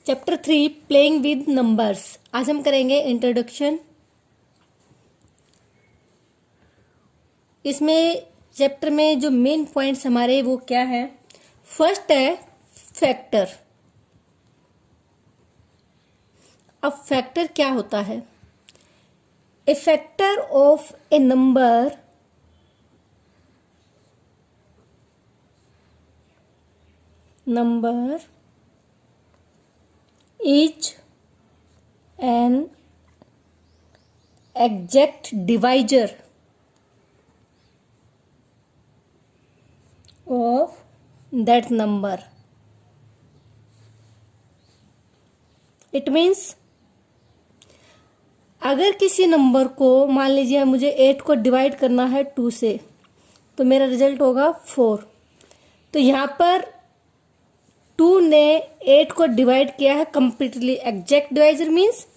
Chapter 3 playing with numbers. आज हम करेंगे इंट्रोडक्शन। इसमें चैप्टर में जो मेन पॉइंट्स हमारे वो क्या है। फर्स्ट है फैक्टर। अब फैक्टर क्या होता है? A factor of a number is an exact divisor of that number. It means अगर किसी नंबर को मान लीजिए मुझे 8 को डिवाइड करना है 2 से, तो मेरा रिजल्ट होगा 4। तो यहाँ पर 2 ने 8 को डिवाइड किया है कंप्लीटली। एग्जैक्ट डिवाइजर मीन्स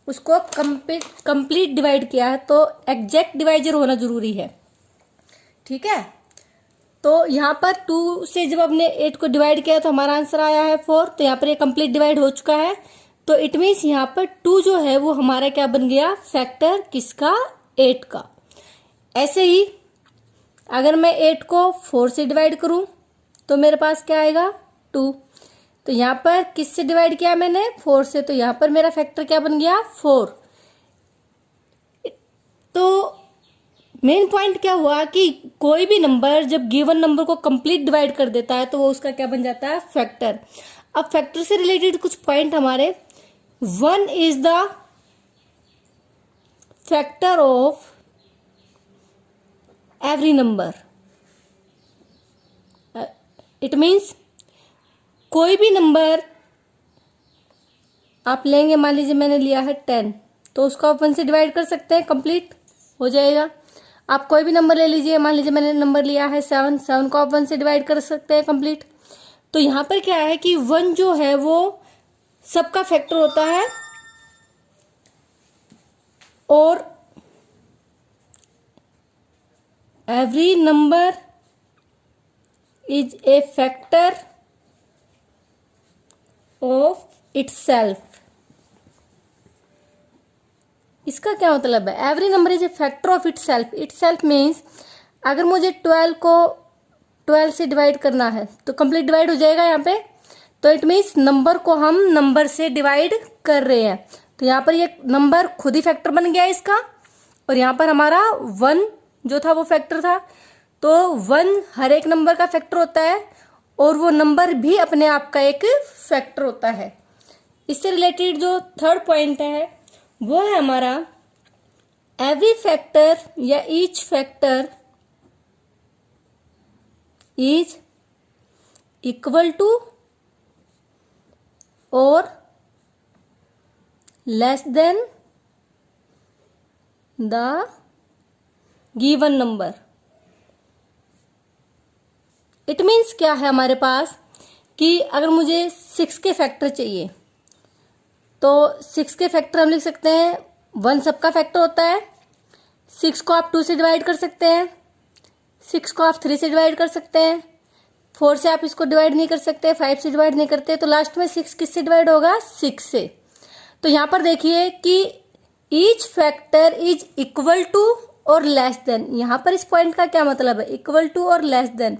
उसको कंप्लीट डिवाइड किया है, तो एग्जैक्ट डिवाइजर होना जरूरी है। ठीक है, तो यहाँ पर 2 से जब हमने 8 को डिवाइड किया तो हमारा आंसर आया है 4। तो यहाँ पर ये कंप्लीट डिवाइड हो चुका है। तो इट मीन्स यहाँ पर 2 जो है वो हमारा क्या बन गया? फैक्टर किसका? 8 का। ऐसे ही अगर मैं 8 को 4 से डिवाइड करूं तो मेरे पास क्या आएगा? 2। तो यहाँ पर किससे डिवाइड किया मैंने? 4 से। तो यहाँ पर मेरा फैक्टर क्या बन गया? 4। तो मेन पॉइंट क्या हुआ कि कोई भी नंबर जब गिवन नंबर को कंप्लीट डिवाइड कर देता है तो वो उसका क्या बन जाता है? फैक्टर। अब फैक्टर से रिलेटेड कुछ पॉइंट हमारे। 1 is the factor of every number. It means कोई भी नंबर आप लेंगे, मान लीजिए मैंने लिया है 10, तो उसको आप 1 से डिवाइड कर सकते हैं, कंप्लीट हो जाएगा। आप कोई भी नंबर ले लीजिए, मान लीजिए मैंने नंबर लिया है 7 को आप 1 से डिवाइड कर सकते हैं, कंप्लीट। तो यहाँ पर क्या है कि 1 जो है वो सबका फैक्टर होता है और every number is a factor of itself. इसका क्या मतलब है? Every number is a factor of itself. Itself means अगर मुझे 12 को 12 से डिवाइड करना है तो कंप्लीट डिवाइड हो जाएगा यहाँ पे। तो इट मीन्स नंबर को हम नंबर से डिवाइड कर रहे हैं। तो यहाँ पर ये नंबर खुद ही फैक्टर बन गया इसका, और यहाँ पर हमारा 1 जो था वो फैक्टर था। तो 1 हर एक नंबर का फैक्टर होता है और वो नंबर भी अपने आप का एक फैक्टर होता है। इससे रिलेटेड जो थर्ड पॉइंट है वो है हमारा एवरी फैक्टर या each factor is equal to और less than the given number. It means क्या है हमारे पास कि अगर मुझे 6 के फैक्टर चाहिए तो 6 के फैक्टर हम लिख सकते हैं। 1 सबका फैक्टर होता है। 6 को आप 2 से डिवाइड कर सकते हैं, 6 को आप 3 से डिवाइड कर सकते हैं, 4 से आप इसको डिवाइड नहीं कर सकते, 5 से डिवाइड नहीं करते, तो लास्ट में 6 किससे डिवाइड होगा? 6 से। तो यहाँ पर देखिए कि each factor is equal to और लेस देन। यहाँ पर इस पॉइंट का क्या मतलब है? इक्वल टू और less than.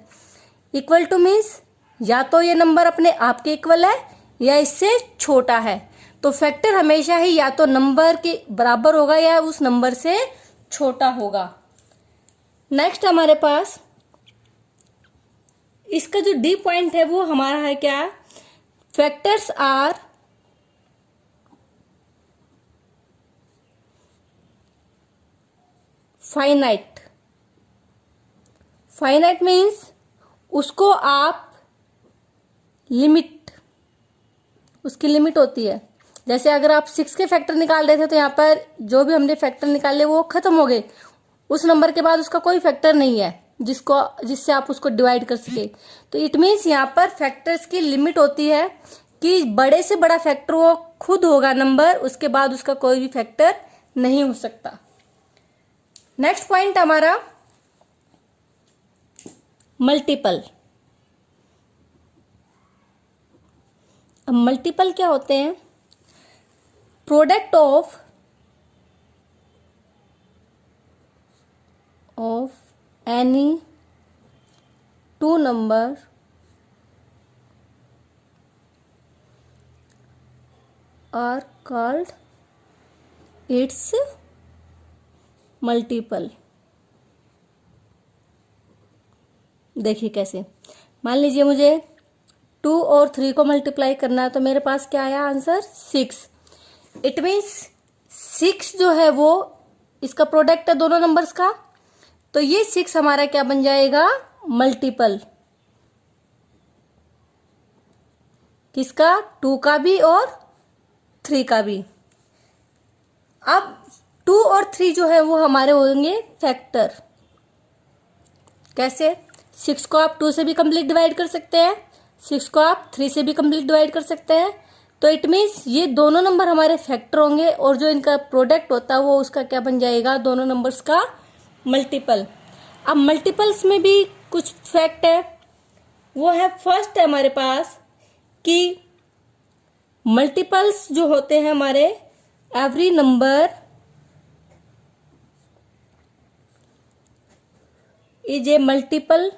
Equal to means या तो ये नंबर अपने आप के इक्वल है या इससे छोटा है। तो फैक्टर हमेशा ही या तो नंबर के बराबर होगा या उस नंबर से छोटा होगा। नेक्स्ट हमारे पास इसका जो डी पॉइंट है वो हमारा है क्या? Factors are finite. Finite means उसको आप लिमिट, उसकी लिमिट होती है। जैसे अगर आप 6 के फैक्टर निकाल रहे थे तो यहाँ पर जो भी हमने फैक्टर निकाले वो खत्म हो गए, उस नंबर के बाद उसका कोई फैक्टर नहीं है जिससे आप उसको डिवाइड कर सके। तो इट मीन्स यहाँ पर फैक्टर्स की लिमिट होती है कि बड़े से बड़ा फैक्टर वो खुद होगा नंबर, उसके बाद उसका कोई भी फैक्टर नहीं हो सकता। नेक्स्ट पॉइंट हमारा मल्टीपल। अब मल्टीपल क्या होते हैं? Product of any two number are called its multiple. देखिए कैसे, मान लीजिए मुझे 2 और 3 को मल्टीप्लाई करना है, तो मेरे पास क्या आया आंसर? 6। इट मीन्स 6 जो है वो इसका प्रोडक्ट है दोनों नंबर्स का, तो ये 6 हमारा क्या बन जाएगा? मल्टीपल। किसका? 2 का भी और 3 का भी। अब 2 और 3 जो है वो हमारे होंगे फैक्टर। कैसे? 6 को आप 2 से भी कंप्लीट डिवाइड कर सकते हैं, 6 को आप 3 से भी कंप्लीट डिवाइड कर सकते हैं। तो इट मीन्स ये दोनों नंबर हमारे फैक्टर होंगे और जो इनका प्रोडक्ट होता है वो उसका क्या बन जाएगा? दोनों नंबर्स का मल्टीपल। अब मल्टीपल्स में भी कुछ फैक्ट है, वो है फर्स्ट है हमारे पास कि मल्टीपल्स जो होते हैं हमारे, every number is a multiple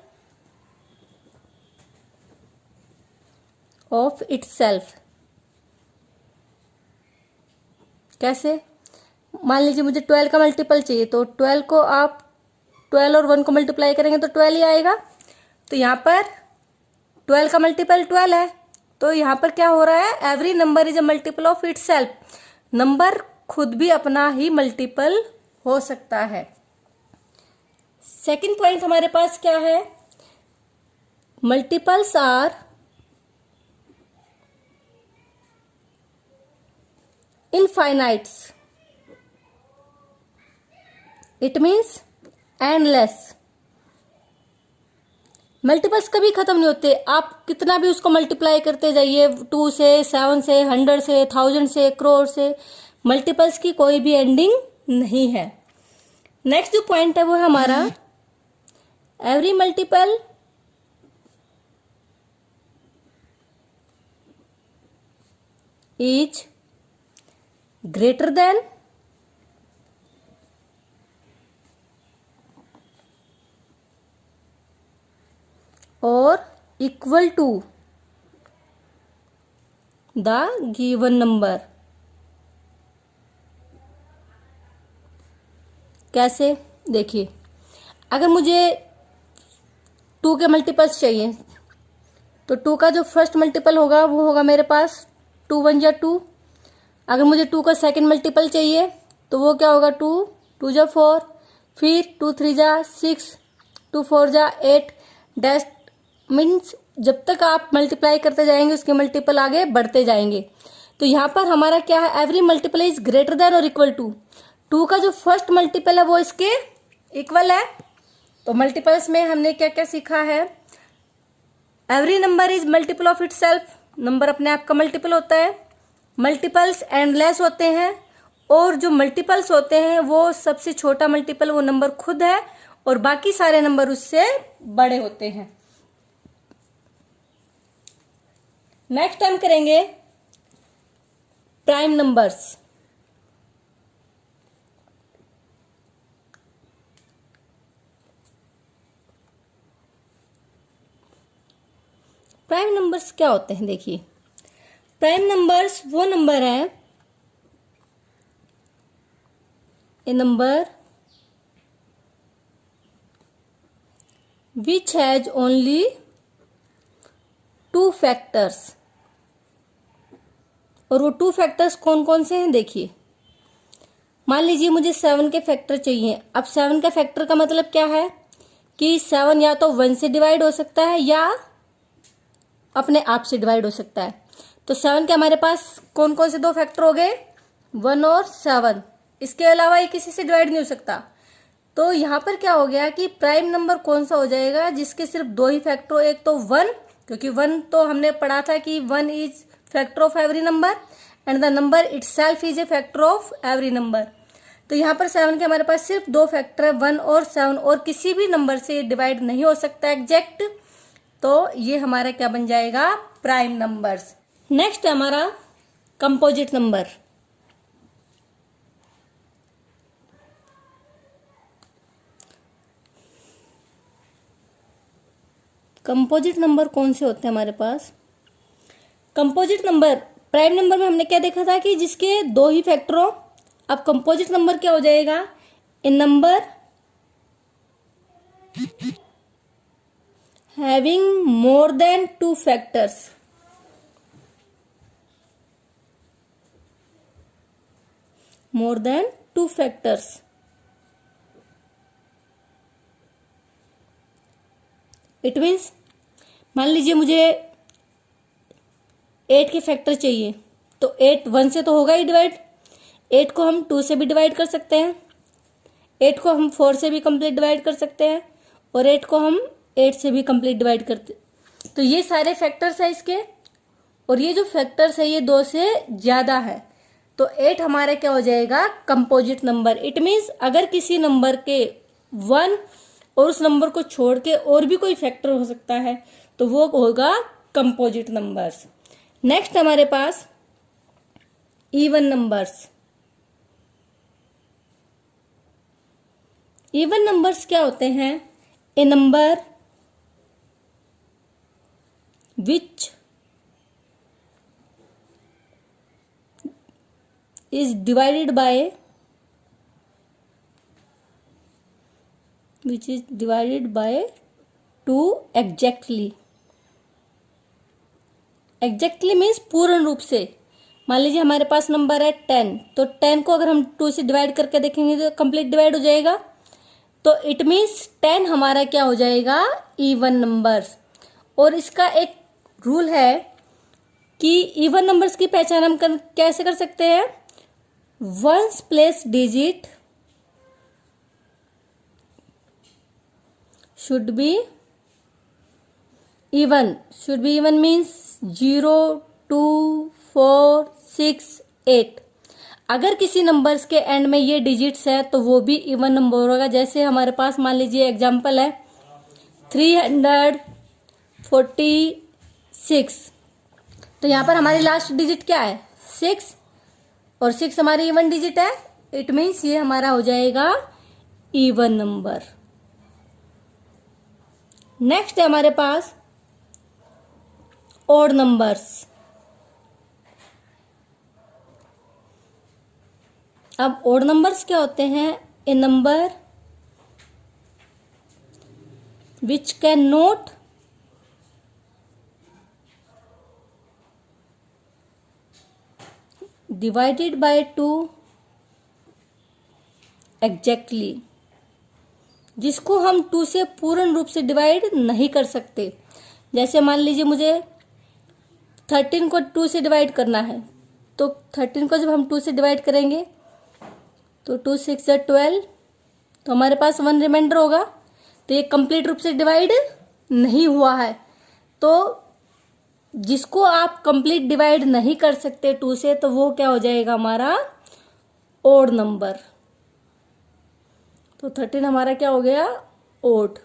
of itself. कैसे? मान लीजिए मुझे 12 का मल्टीपल चाहिए, तो 12 को आप 12 और 1 को मल्टीप्लाई करेंगे तो 12 ही आएगा। तो यहाँ पर 12 का मल्टीपल 12 है, तो यहाँ पर क्या हो रहा है? Every number is a multiple of itself. Number खुद भी अपना ही मल्टीपल हो सकता है। सेकंड पॉइंट हमारे पास क्या है? Multiples are infinites. It means endless. Multiples कभी खत्म नहीं होते, आप कितना भी उसको मल्टीप्लाई करते जाइए, 2 से 7 से 100 से 1000 से करोड़ से, मल्टीपल्स की कोई भी एंडिंग नहीं है। नेक्स्ट जो पॉइंट है वो है हमारा every multiple is greater than और equal to the given number. कैसे? देखिए, अगर मुझे 2 के मल्टीपल्स चाहिए तो 2 का जो फर्स्ट मल्टीपल होगा वो होगा मेरे पास 2 1 जा 2। अगर मुझे 2 का सेकंड मल्टीपल चाहिए तो वो क्या होगा? 2 2 जा 4, फिर 2 3 जा 6, 2 4 जा 8 डैश। मीन्स जब तक आप मल्टीप्लाई करते जाएंगे उसके मल्टीपल आगे बढ़ते जाएंगे। तो यहाँ पर हमारा क्या है? Every multiple is greater than और इक्वल टू 2 का जो फर्स्ट मल्टीपल है वो इसके इक्वल है। तो मल्टीपल्स में हमने क्या क्या सीखा है? Every number is multiple of itself. Number अपने आप का मल्टीपल होता है। मल्टीपल्स एंडलेस होते हैं, और जो मल्टीपल्स होते हैं वो सबसे छोटा मल्टीपल वो नंबर खुद है और बाकी सारे नंबर उससे बड़े होते हैं। नेक्स्ट हम करेंगे प्राइम नंबर्स। प्राइम नंबर्स क्या होते हैं? देखिए, प्राइम नंबर्स वो नंबर है, a number which has only 2 factors. और वो 2 फैक्टर्स कौन कौन से हैं? देखिए, मान लीजिए मुझे 7 के फैक्टर चाहिए। अब 7 का फैक्टर का मतलब क्या है कि 7 या तो 1 से डिवाइड हो सकता है या अपने आप से डिवाइड हो सकता है। तो 7 के हमारे पास कौन कौन से 2 फैक्टर हो गए? 1 और 7। इसके अलावा ये किसी से डिवाइड नहीं हो सकता। तो यहाँ पर क्या हो गया कि प्राइम नंबर कौन सा हो जाएगा जिसके सिर्फ 2 ही फैक्टर हो? एक तो 1, क्योंकि 1 तो हमने पढ़ा था कि 1 is factor of every number and the number itself is a factor of every number. तो यहाँ पर 7 के हमारे पास सिर्फ 2 फैक्टर है, 1 और 7, और किसी भी नंबर से डिवाइड नहीं हो सकता एग्जैक्ट। तो ये हमारा क्या बन जाएगा? Prime numbers. नेक्स्ट है हमारा कंपोजिट नंबर। कंपोजिट नंबर कौन से होते हैं हमारे पास? कंपोजिट नंबर, प्राइम नंबर में हमने क्या देखा था कि जिसके दो ही फैक्टर हो। अब कंपोजिट नंबर क्या हो जाएगा? A number having more than two factors. More than two factors. It means मान लीजिए मुझे 8 के फैक्टर चाहिए, तो 8 1 से तो होगा ही डिवाइड, 8 को हम 2 से भी डिवाइड कर सकते हैं, 8 को हम 4 से भी कंप्लीट डिवाइड कर सकते हैं, और 8 को हम 8 से भी कंप्लीट डिवाइड करते। तो ये सारे फैक्टर्स है इसके, और ये जो फैक्टर्स है ये 2 से ज्यादा है, तो 8 हमारा क्या हो जाएगा? Composite number. इट मीन्स अगर किसी नंबर के 1 और उस नंबर को छोड़ के और भी कोई फैक्टर हो सकता है तो वो होगा कंपोजिट नंबर्स। नेक्स्ट हमारे पास इवन नंबर्स। इवन नंबर्स क्या होते हैं? A number which is divided by 2 exactly। Exactly means पूर्ण रूप से। मान लीजिए हमारे पास नंबर है 10, तो 10 को अगर हम 2 से डिवाइड करके देखेंगे तो कंप्लीट डिवाइड हो जाएगा, तो इट मीन्स 10 हमारा क्या हो जाएगा? Even numbers. और इसका एक रूल है कि इवन नंबर्स की पहचान हम कैसे कर सकते हैं? Ones place digit should be even। should be even means 0, 2, 4, 6, 8। अगर किसी नंबर्स के एंड में ये डिजिट्स है तो वो भी इवन नंबर होगा। जैसे हमारे पास मान लीजिए एग्जांपल है 346, तो यहाँ पर हमारी लास्ट डिजिट क्या है? 6, और 6 हमारी इवन डिजिट है। इट मीन्स ये हमारा हो जाएगा इवन नंबर। नेक्स्ट है हमारे पास ऑड नंबर्स। अब ऑड नंबर्स क्या होते हैं? A number which can not divided by 2 exactly, जिसको हम 2 से पूर्ण रूप से डिवाइड नहीं कर सकते। जैसे मान लीजिए मुझे 13 को 2 से डिवाइड करना है, तो 13 को जब हम 2 से डिवाइड करेंगे तो 2 6 12, तो हमारे पास 1 रिमाइंडर होगा, तो ये कंप्लीट रूप से डिवाइड नहीं हुआ है। तो जिसको आप कंप्लीट डिवाइड नहीं कर सकते 2 से, तो वो क्या हो जाएगा? हमारा ऑड नंबर। तो 13 हमारा क्या हो गया? ऑड।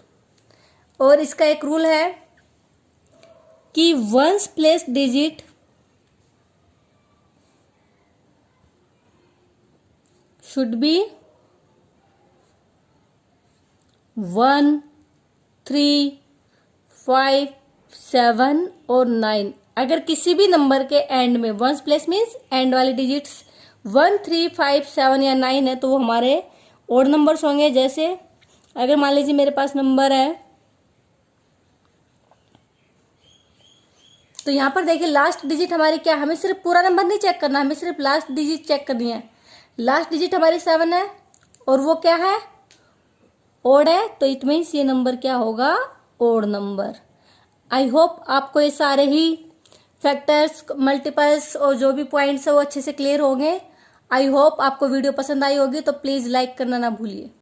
और इसका एक रूल है कि ones place digit should be 1, 3, 5, 7 और 9। अगर किसी भी नंबर के एंड में वंस प्लेस मीन्स एंड वाली डिजिट्स 1, 3, 5, 7 या 9 है तो वो हमारे ऑड नंबर्स होंगे। जैसे अगर मान लीजिए मेरे पास नंबर है, तो यहाँ पर देखिए लास्ट डिजिट हमारी क्या, हमें सिर्फ पूरा नंबर नहीं चेक करना, हमें सिर्फ लास्ट डिजिट चेक करनी है। लास्ट डिजिट हमारी 7 है और वो क्या है? ऑड है, तो इट मीन्स ये नंबर क्या होगा? Odd number. आई होप आपको ये सारे ही फैक्टर्स, मल्टीपल्स और जो भी पॉइंट्स है वो अच्छे से क्लियर होंगे। आई होप आपको वीडियो पसंद आई होगी, तो प्लीज लाइक करना ना भूलिए।